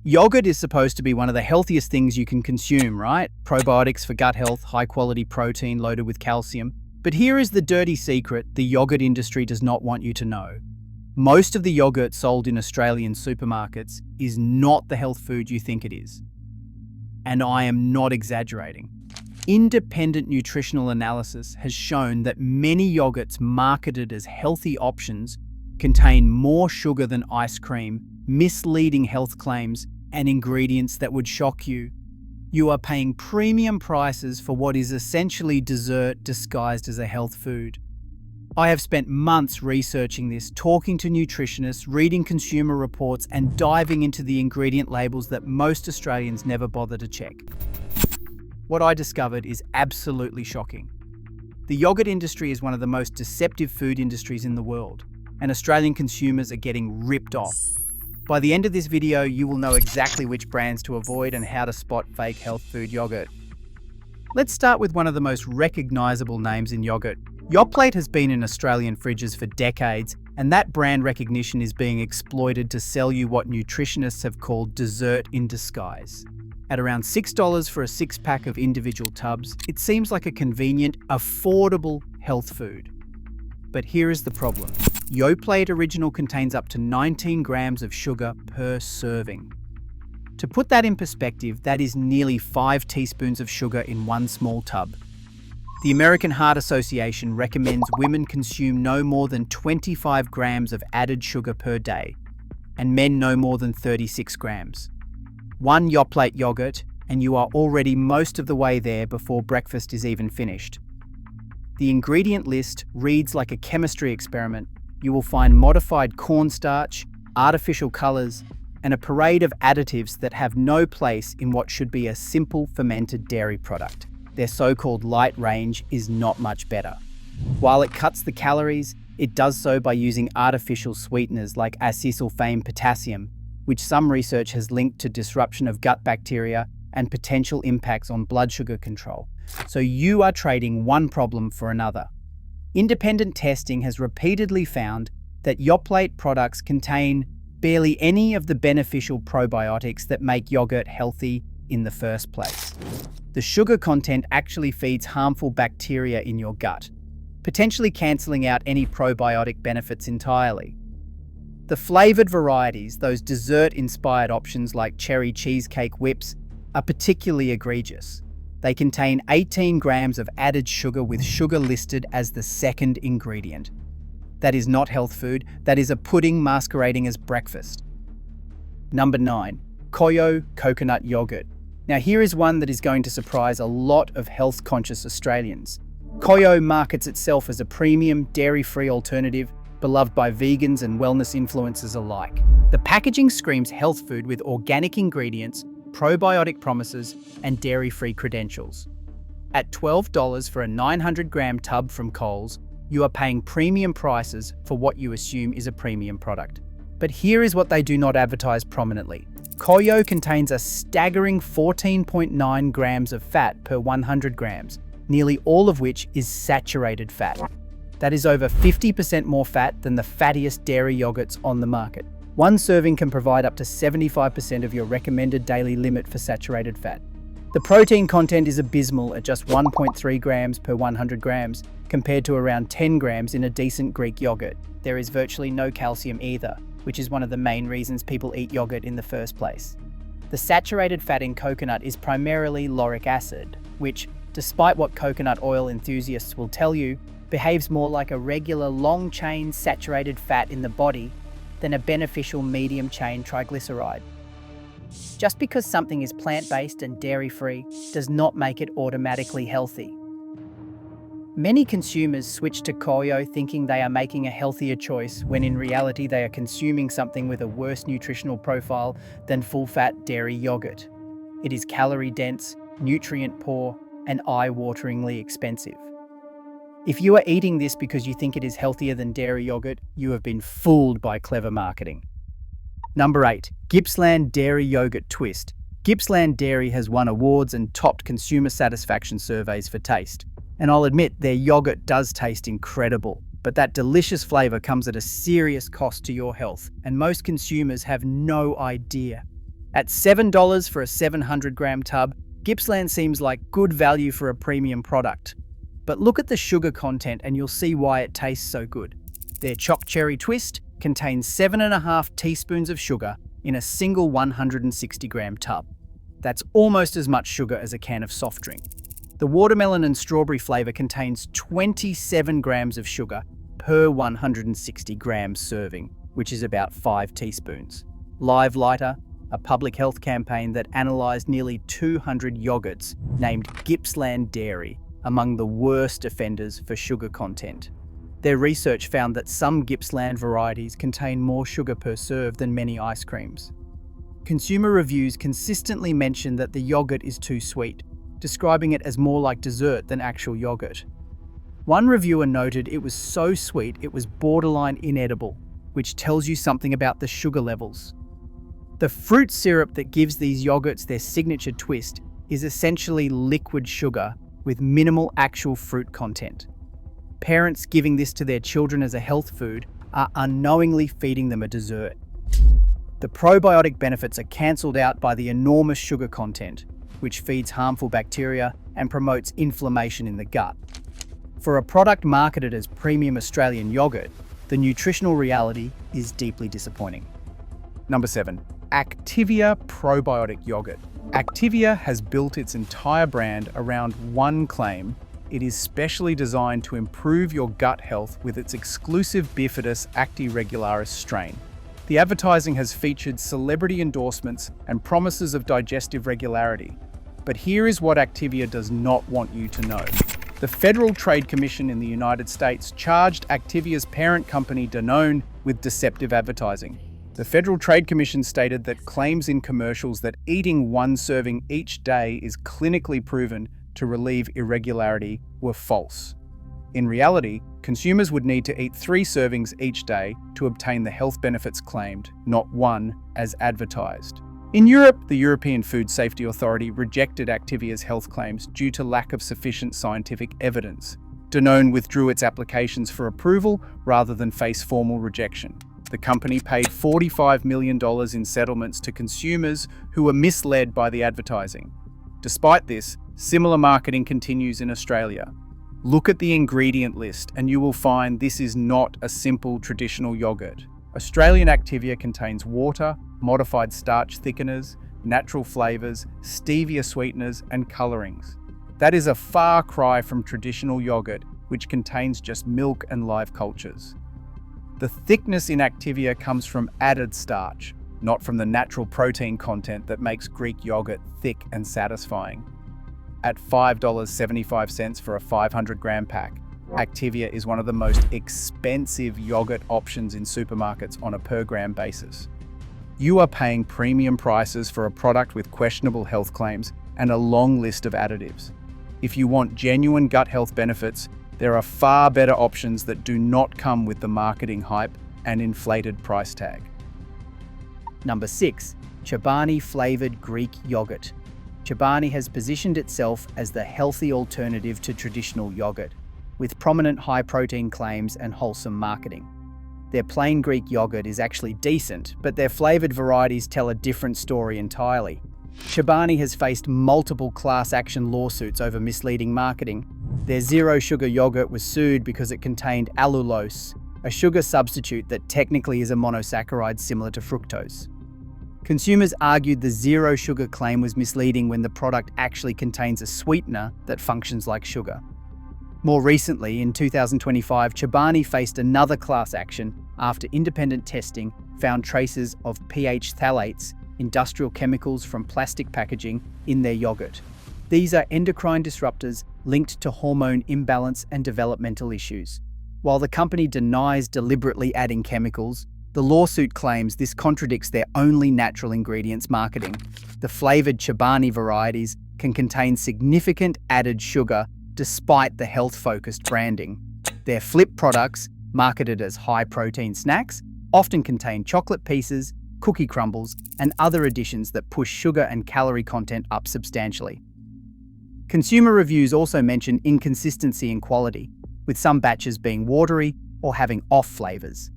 Yogurt is supposed to be one of the healthiest things you can consume, right? Probiotics for gut health, high-quality protein loaded with calcium. But here is the dirty secret the yogurt industry does not want you to know. Most of the yogurt sold in Australian supermarkets is not the health food you think it is. And I am not exaggerating. Independent nutritional analysis has shown that many yogurts marketed as healthy options contain more sugar than ice cream, misleading health claims, and ingredients that would shock you. You are paying premium prices for what is essentially dessert disguised as a health food. I have spent months researching this, talking to nutritionists, reading consumer reports, and diving into the ingredient labels that most Australians never bother to check. What I discovered is absolutely shocking. The yogurt industry is one of the most deceptive food industries in the world, and Australian consumers are getting ripped off. By the end of this video, you will know exactly which brands to avoid and how to spot fake health food yogurt. Let's start with one of the most recognisable names in yogurt. Yoplait has been in Australian fridges for decades, and that brand recognition is being exploited to sell you what nutritionists have called dessert in disguise. At around $6 for a six-pack of individual tubs, it seems like a convenient, affordable health food. But here is the problem. Yoplait Original contains up to 19 grams of sugar per serving. To put that in perspective, that is nearly 5 teaspoons of sugar in one small tub. The American Heart Association recommends women consume no more than 25 grams of added sugar per day, and men no more than 36 grams. One Yoplait yogurt, and you are already most of the way there before breakfast is even finished. The ingredient list reads like a chemistry experiment. You will find modified cornstarch, artificial colours, and a parade of additives that have no place in what should be a simple fermented dairy product. Their so-called light range is not much better. While it cuts the calories, it does so by using artificial sweeteners like acesulfame potassium, which some research has linked to disruption of gut bacteria and potential impacts on blood sugar control. So you are trading one problem for another. Independent testing has repeatedly found that Yoplait products contain barely any of the beneficial probiotics that make yogurt healthy in the first place. The sugar content actually feeds harmful bacteria in your gut, potentially cancelling out any probiotic benefits entirely. The flavoured varieties, those dessert-inspired options like cherry cheesecake whips, are particularly egregious. They contain 18 grams of added sugar with sugar listed as the second ingredient. That is not health food, that is a pudding masquerading as breakfast. Number 9. Coyo coconut yogurt. Now here is one that is going to surprise a lot of health-conscious Australians. Coyo markets itself as a premium, dairy-free alternative, beloved by vegans and wellness influencers alike. The packaging screams health food with organic ingredients, probiotic promises, and dairy-free credentials. At $12 for a 900-gram tub from Coles, you are paying premium prices for what you assume is a premium product. But here is what they do not advertise prominently. Coyo contains a staggering 14.9 grams of fat per 100 grams, nearly all of which is saturated fat. That is over 50% more fat than the fattiest dairy yogurts on the market. One serving can provide up to 75% of your recommended daily limit for saturated fat. The protein content is abysmal at just 1.3 grams per 100 grams, compared to around 10 grams in a decent Greek yogurt. There is virtually no calcium either, which is one of the main reasons people eat yogurt in the first place. The saturated fat in coconut is primarily lauric acid, which, despite what coconut oil enthusiasts will tell you, behaves more like a regular long-chain saturated fat in the body than a beneficial medium-chain triglyceride. Just because something is plant-based and dairy-free does not make it automatically healthy. Many consumers switch to Coyo thinking they are making a healthier choice, when in reality they are consuming something with a worse nutritional profile than full-fat dairy yogurt. It is calorie-dense, nutrient-poor, and eye-wateringly expensive. If you are eating this because you think it is healthier than dairy yogurt, you have been fooled by clever marketing. Number 8. Gippsland Dairy Yogurt Twist. Gippsland Dairy has won awards and topped consumer satisfaction surveys for taste. And I'll admit, their yogurt does taste incredible, but that delicious flavour comes at a serious cost to your health, and most consumers have no idea. At $7 for a 700-gram tub, Gippsland seems like good value for a premium product. But look at the sugar content and you'll see why it tastes so good. Their choc cherry twist contains 7.5 teaspoons of sugar in a single 160-gram tub. That's almost as much sugar as a can of soft drink. The watermelon and strawberry flavor contains 27 grams of sugar per 160 grams serving, which is about 5 teaspoons. Live Lighter, a public health campaign that analysed nearly 200 yogurts, named Gippsland Dairy among the worst offenders for sugar content. Their research found that some Gippsland varieties contain more sugar per serve than many ice creams. Consumer reviews consistently mention that the yogurt is too sweet, describing it as more like dessert than actual yogurt. One reviewer noted it was so sweet it was borderline inedible, which tells you something about the sugar levels. The fruit syrup that gives these yogurts their signature twist is essentially liquid sugar with minimal actual fruit content. Parents giving this to their children as a health food are unknowingly feeding them a dessert. The probiotic benefits are cancelled out by the enormous sugar content, which feeds harmful bacteria and promotes inflammation in the gut. For a product marketed as premium Australian yogurt, the nutritional reality is deeply disappointing. Number 7. Activia probiotic yogurt. Activia has built its entire brand around one claim: it is specially designed to improve your gut health with its exclusive Bifidus actiregularis strain. The advertising has featured celebrity endorsements and promises of digestive regularity. But here is what Activia does not want you to know. The Federal Trade Commission in the United States charged Activia's parent company Danone with deceptive advertising. The Federal Trade Commission stated that claims in commercials that eating one serving each day is clinically proven to relieve irregularity were false. In reality, consumers would need to eat 3 servings each day to obtain the health benefits claimed, not one as advertised. In Europe, the European Food Safety Authority rejected Activia's health claims due to lack of sufficient scientific evidence. Danone withdrew its applications for approval rather than face formal rejection. The company paid $45 million in settlements to consumers who were misled by the advertising. Despite this, similar marketing continues in Australia. Look at the ingredient list and you will find this is not a simple traditional yogurt. Australian Activia contains water, modified starch thickeners, natural flavours, stevia sweeteners and colourings. That is a far cry from traditional yogurt, which contains just milk and live cultures. The thickness in Activia comes from added starch, not from the natural protein content that makes Greek yogurt thick and satisfying. At $5.75 for a 500-gram pack, Activia is one of the most expensive yogurt options in supermarkets on a per-gram basis. You are paying premium prices for a product with questionable health claims and a long list of additives. If you want genuine gut health benefits, there are far better options that do not come with the marketing hype and inflated price tag. Number 6. Chobani flavored Greek yogurt. Chobani has positioned itself as the healthy alternative to traditional yogurt, with prominent high-protein claims and wholesome marketing. Their plain Greek yogurt is actually decent, but their flavored varieties tell a different story entirely. Chobani has faced multiple class action lawsuits over misleading marketing. Their zero-sugar yogurt was sued because it contained allulose, a sugar substitute that technically is a monosaccharide similar to fructose. Consumers argued the zero-sugar claim was misleading when the product actually contains a sweetener that functions like sugar. More recently, in 2025, Chobani faced another class action after independent testing found traces of pH phthalates, industrial chemicals from plastic packaging, in their yogurt. These are endocrine disruptors linked to hormone imbalance and developmental issues. While the company denies deliberately adding chemicals, the lawsuit claims this contradicts their only natural ingredients marketing. The flavored Chobani varieties can contain significant added sugar despite the health-focused branding. Their flip products, marketed as high-protein snacks, often contain chocolate pieces, cookie crumbles, and other additions that push sugar and calorie content up substantially. Consumer reviews also mention inconsistency in quality, with some batches being watery or having off flavors.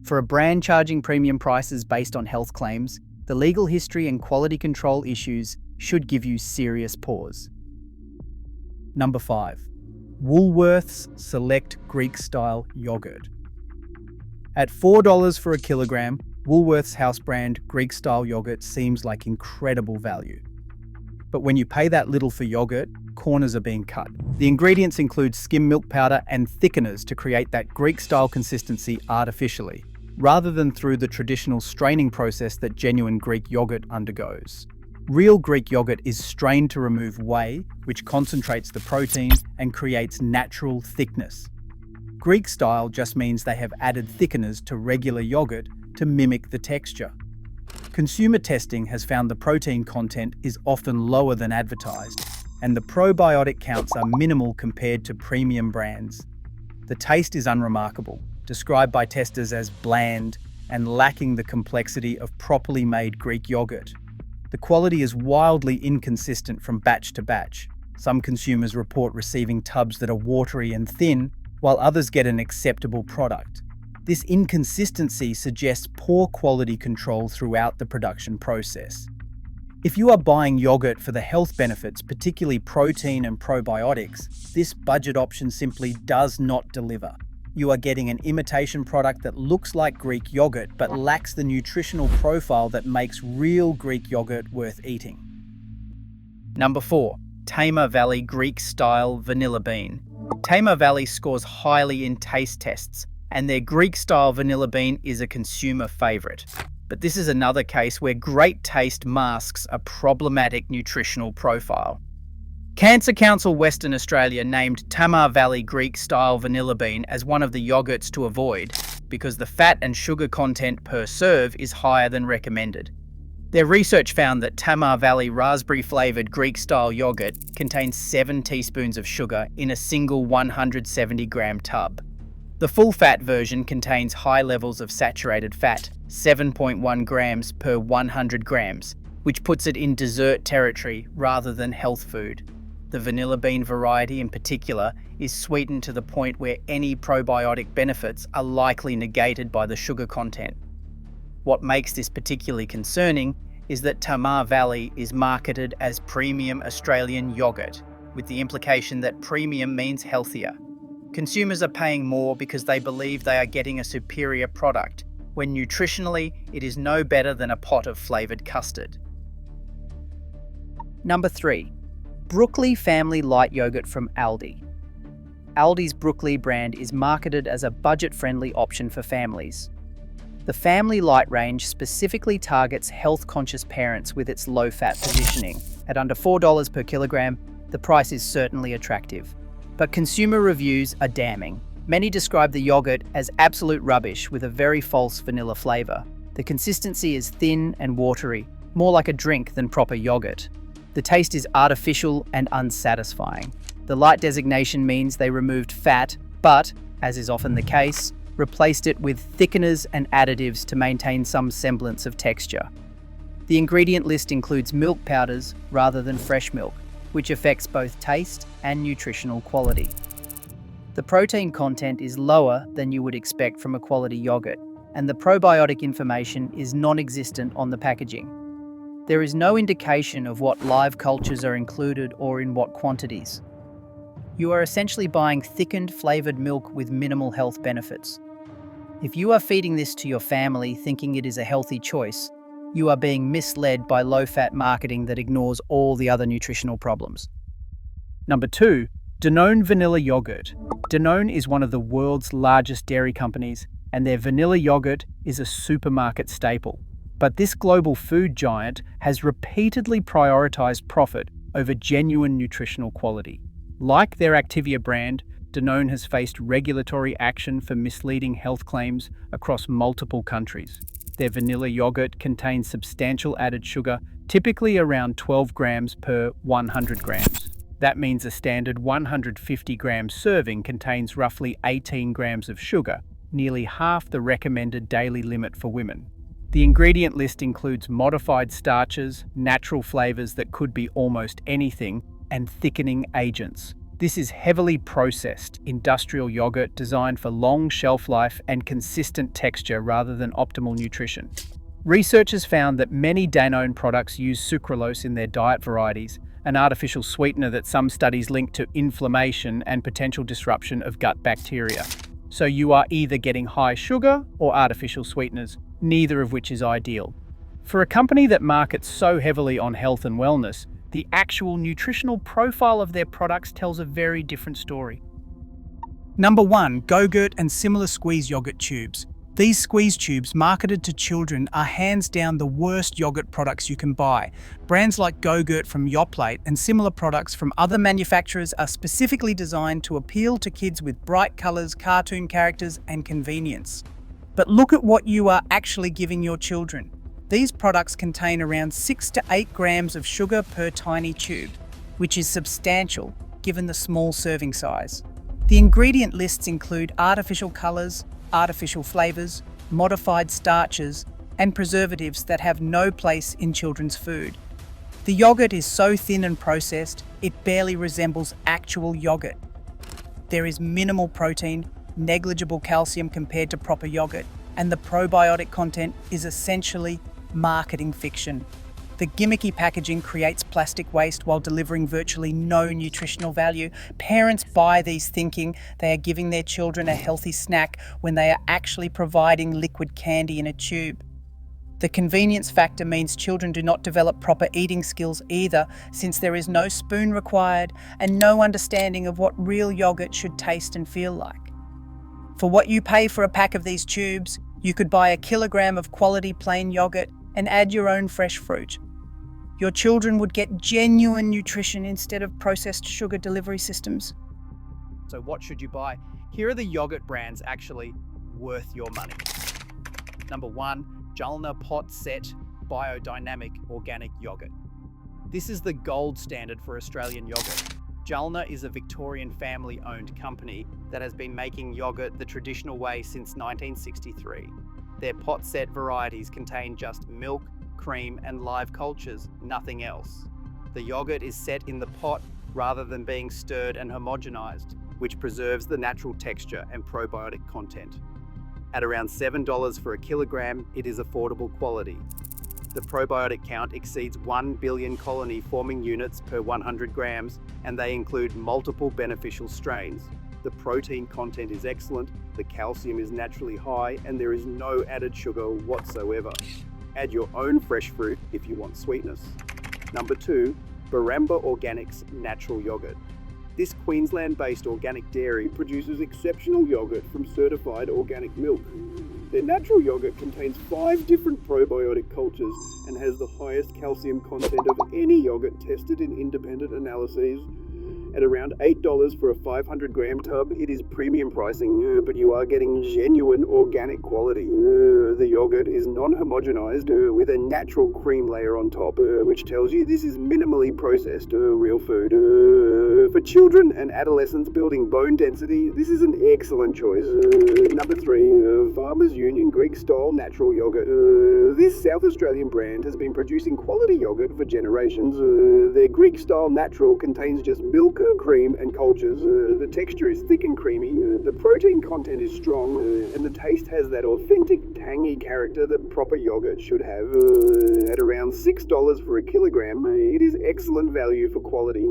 For a brand charging premium prices based on health claims, The legal history and quality control issues should give you serious pause. Number 5. Woolworths Select Greek-style Yoghurt. At $4 for a kilogram, Woolworths house brand Greek-style yogurt seems like incredible value. But when you pay that little for yogurt, corners are being cut. The ingredients include skim milk powder and thickeners to create that Greek-style consistency artificially, rather than through the traditional straining process that genuine Greek yogurt undergoes. Real Greek yogurt is strained to remove whey, which concentrates the protein and creates natural thickness. Greek style just means they have added thickeners to regular yogurt to mimic the texture. Consumer testing has found the protein content is often lower than advertised, and the probiotic counts are minimal compared to premium brands. The taste is unremarkable, described by testers as bland and lacking the complexity of properly made Greek yogurt. The quality is wildly inconsistent from batch to batch. Some consumers report receiving tubs that are watery and thin, while others get an acceptable product. This inconsistency suggests poor quality control throughout the production process. If you are buying yogurt for the health benefits, particularly protein and probiotics, this budget option simply does not deliver. You are getting an imitation product that looks like Greek yogurt but lacks the nutritional profile that makes real Greek yogurt worth eating. Number 4. Tamar Valley Greek-style Vanilla Bean. Tamar Valley scores highly in taste tests, and their Greek-style vanilla bean is a consumer favourite. But this is another case where great taste masks a problematic nutritional profile. Cancer Council Western Australia named Tamar Valley Greek-style vanilla bean as one of the yogurts to avoid because the fat and sugar content per serve is higher than recommended. Their research found that Tamar Valley raspberry-flavoured Greek-style yogurt contains 7 teaspoons of sugar in a single 170-gram tub. The full-fat version contains high levels of saturated fat, 7.1 grams per 100 grams, which puts it in dessert territory rather than health food. The vanilla bean variety in particular is sweetened to the point where any probiotic benefits are likely negated by the sugar content. What makes this particularly concerning is that Tamar Valley is marketed as premium Australian yogurt, with the implication that premium means healthier. Consumers are paying more because they believe they are getting a superior product, when nutritionally it is no better than a pot of flavoured custard. Number 3. Brooklea Family Light Yogurt from Aldi. Aldi's Brooklea brand is marketed as a budget-friendly option for families. The Family Light range specifically targets health-conscious parents with its low-fat positioning. At under $4 per kilogram, the price is certainly attractive. But consumer reviews are damning. Many describe the yogurt as absolute rubbish with a very false vanilla flavour. The consistency is thin and watery, more like a drink than proper yogurt. The taste is artificial and unsatisfying. The light designation means they removed fat, but, as is often the case, replaced it with thickeners and additives to maintain some semblance of texture. The ingredient list includes milk powders rather than fresh milk, which affects both taste and nutritional quality. The protein content is lower than you would expect from a quality yogurt, and the probiotic information is non-existent on the packaging. There is no indication of what live cultures are included or in what quantities. You are essentially buying thickened flavoured milk with minimal health benefits. If you are feeding this to your family thinking it is a healthy choice, you are being misled by low-fat marketing that ignores all the other nutritional problems. Number 2. Danone Vanilla Yoghurt. Danone is one of the world's largest dairy companies, and their vanilla yogurt is a supermarket staple. But this global food giant has repeatedly prioritized profit over genuine nutritional quality. Like their Activia brand, Danone has faced regulatory action for misleading health claims across multiple countries. Their vanilla yogurt contains substantial added sugar, typically around 12 grams per 100 grams. That means a standard 150 gram serving contains roughly 18 grams of sugar, nearly half the recommended daily limit for women. The ingredient list includes modified starches, natural flavors that could be almost anything, and thickening agents. This is heavily processed, industrial yogurt designed for long shelf life and consistent texture rather than optimal nutrition. Researchers found that many Danone products use sucralose in their diet varieties, an artificial sweetener that some studies link to inflammation and potential disruption of gut bacteria. So you are either getting high sugar or artificial sweeteners, neither of which is ideal. For a company that markets so heavily on health and wellness, the actual nutritional profile of their products tells a very different story. Number 1. Go-Gurt and similar squeeze yogurt tubes. These squeeze tubes marketed to children are hands down the worst yogurt products you can buy. Brands like Go-Gurt from Yoplait and similar products from other manufacturers are specifically designed to appeal to kids with bright colours, cartoon characters and convenience. But look at what you are actually giving your children. These products contain around 6 to 8 grams of sugar per tiny tube, which is substantial given the small serving size. The ingredient lists include artificial colours, artificial flavours, modified starches, and preservatives that have no place in children's food. The yogurt is so thin and processed, it barely resembles actual yogurt. There is minimal protein, negligible calcium compared to proper yogurt, and the probiotic content is essentially marketing fiction. The gimmicky packaging creates plastic waste while delivering virtually no nutritional value. Parents buy these thinking they are giving their children a healthy snack when they are actually providing liquid candy in a tube. The convenience factor means children do not develop proper eating skills either, since there is no spoon required and no understanding of what real yogurt should taste and feel like. For what you pay for a pack of these tubes, you could buy a kilogram of quality plain yogurt and add your own fresh fruit. Your children would get genuine nutrition instead of processed sugar delivery systems. So what should you buy? Here are the yogurt brands actually worth your money. Number 1, Jalna Pot Set Biodynamic Organic Yogurt. This is the gold standard for Australian yogurt. Jalna is a Victorian family-owned company that has been making yogurt the traditional way since 1963. Their pot set varieties contain just milk, cream and live cultures, nothing else. The yogurt is set in the pot rather than being stirred and homogenized, which preserves the natural texture and probiotic content. At around $7 for a kilogram, it is affordable quality. The probiotic count exceeds 1 billion colony-forming units per 100 grams, and they include multiple beneficial strains. The protein content is excellent, the calcium is naturally high, and there is no added sugar whatsoever. Add your own fresh fruit if you want sweetness. Number 2, Baramba Organics Natural Yogurt. This Queensland-based organic dairy produces exceptional yogurt from certified organic milk. Their natural yogurt contains 5 different probiotic cultures and has the highest calcium content of any yogurt tested in independent analyses. At around $8 for a 500 gram tub, it is premium pricing, but you are getting genuine organic quality. The yogurt is non-homogenized with a natural cream layer on top, which tells you this is minimally processed real food. For children and adolescents building bone density, this is an excellent choice. Number 3, Farmers Union Greek-style natural yogurt. This South Australian brand has been producing quality yogurt for generations. Their Greek-style natural contains just milk, cream and cultures. The texture is thick and creamy, the protein content is strong, and the taste has that authentic tangy character that proper yogurt should have. At around $6 for a kilogram, it is excellent value for quality.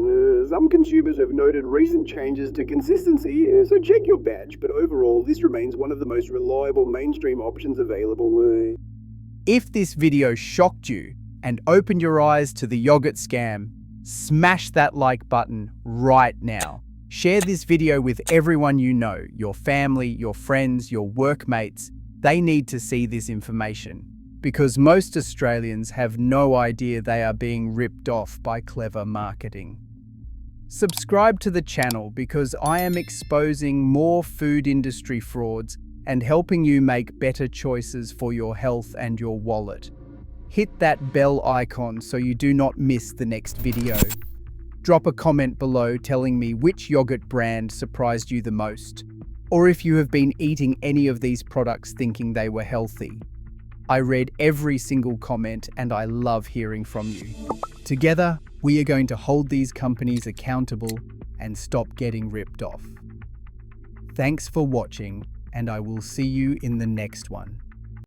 Some consumers have noted recent changes to consistency, so check your badge, but overall this remains one of the most reliable mainstream options available. If this video shocked you and opened your eyes to the yogurt scam, smash that like button right now. Share this video with everyone you know, your family, your friends, your workmates. They need to see this information because most Australians have no idea they are being ripped off by clever marketing. Subscribe to the channel because I am exposing more food industry frauds and helping you make better choices for your health and your wallet. Hit that bell icon so you do not miss the next video. Drop a comment below telling me which yogurt brand surprised you the most, or if you have been eating any of these products thinking they were healthy. I read every single comment and I love hearing from you. Together, we are going to hold these companies accountable and stop getting ripped off. Thanks for watching, and I will see you in the next one.